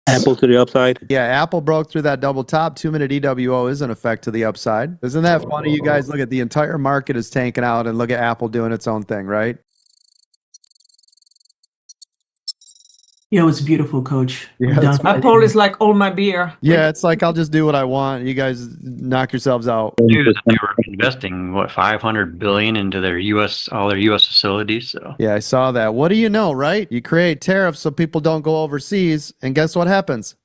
Apple to the upside. Yeah, Apple broke through that double top. 2-minute EWO is in effect to the upside. Isn't that funny? You guys look at the entire market is tanking out and look at Apple doing its own thing, right? Yeah, it was beautiful, Coach. Yeah, I'm that's done. Apple is like all my beer. Yeah, it's like I'll just do what I want. You guys knock yourselves out. Too, that they were investing what 500 billion into their all their U.S. facilities. So Yeah, I saw that. What do you know, right? You create tariffs so people don't go overseas, and guess what happens?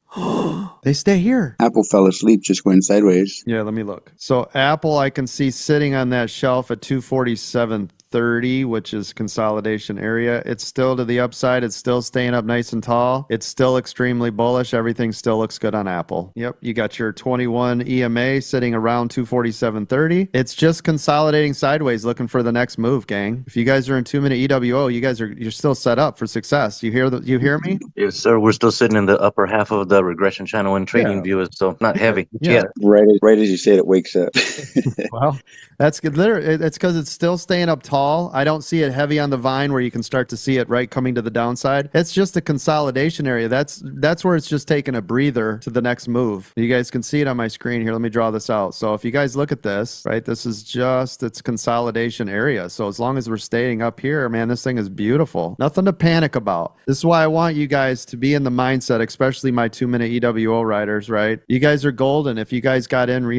They stay here. Apple fell asleep just going sideways. Yeah, let me look. So Apple, I can see sitting on that shelf at 247.30, which is consolidation area. It's still to the upside. It's still staying up nice and tall. It's still extremely bullish. Everything still looks good on Apple. Yep, you got your 21 EMA sitting around 247.30. It's just consolidating sideways, looking for the next move, gang. If you guys are in 2-minute EWO, you're still set up for success. You hear me? Yes, sir. We're still sitting in the upper half of the regression channel and trading view, so not heavy. Yeah. Right as you said, it wakes up. Well, that's good. Literally, it's because it's still staying up tall. I don't see it heavy on the vine where you can start to see it right coming to the downside. It's just a consolidation area. That's where it's just taking a breather to the next move. You guys can see it on my screen here. Let me draw this out. So if you guys look at this, right, this is just its consolidation area. So as long as we're staying up here, man, this thing is beautiful. Nothing to panic about. This is why I want you guys to be in the mindset, especially my 2-minute EWO riders, right? You guys are golden. If you guys got in,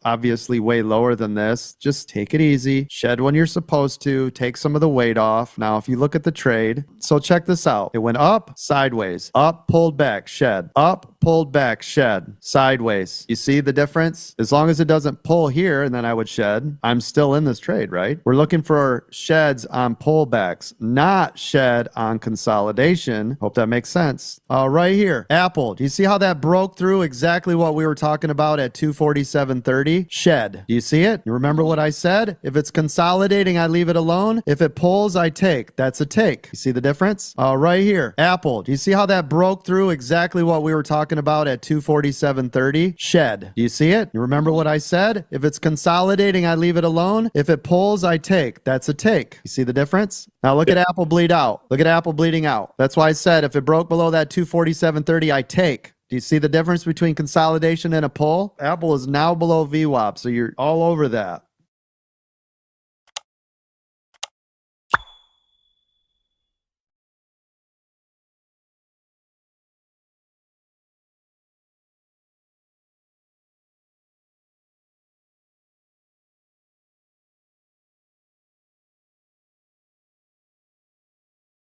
obviously way lower than this, just take it easy. Shed when you're supposed to. Take some of the weight off. Now, if you look at the trade, so check this out. It went up, sideways, up, pulled back, shed, up, pulled back, shed, sideways. You see the difference? As long as it doesn't pull here, and then I would shed, I'm still in this trade, right? We're looking for sheds on pullbacks, not shed on consolidation. Hope that makes sense. Right here, Apple. Do you see how that broke through exactly what we were talking about at 247.30? Shed. Do you see it? You remember what I said? If it's consolidating, I leave it alone. If it pulls, I take. That's a take. You see the difference? Right here, Apple. Do you see how that broke through exactly what we were talking about at 247.30? Shed. Do you see it? You remember what I said? If it's consolidating, I leave it alone. If it pulls, I take. That's a take. You see the difference? Now look at Apple bleed out. Look at Apple bleeding out. That's why I said if it broke below that 247.30, I take. Do you see the difference between consolidation and a pull? Apple is now below VWAP, so you're all over that.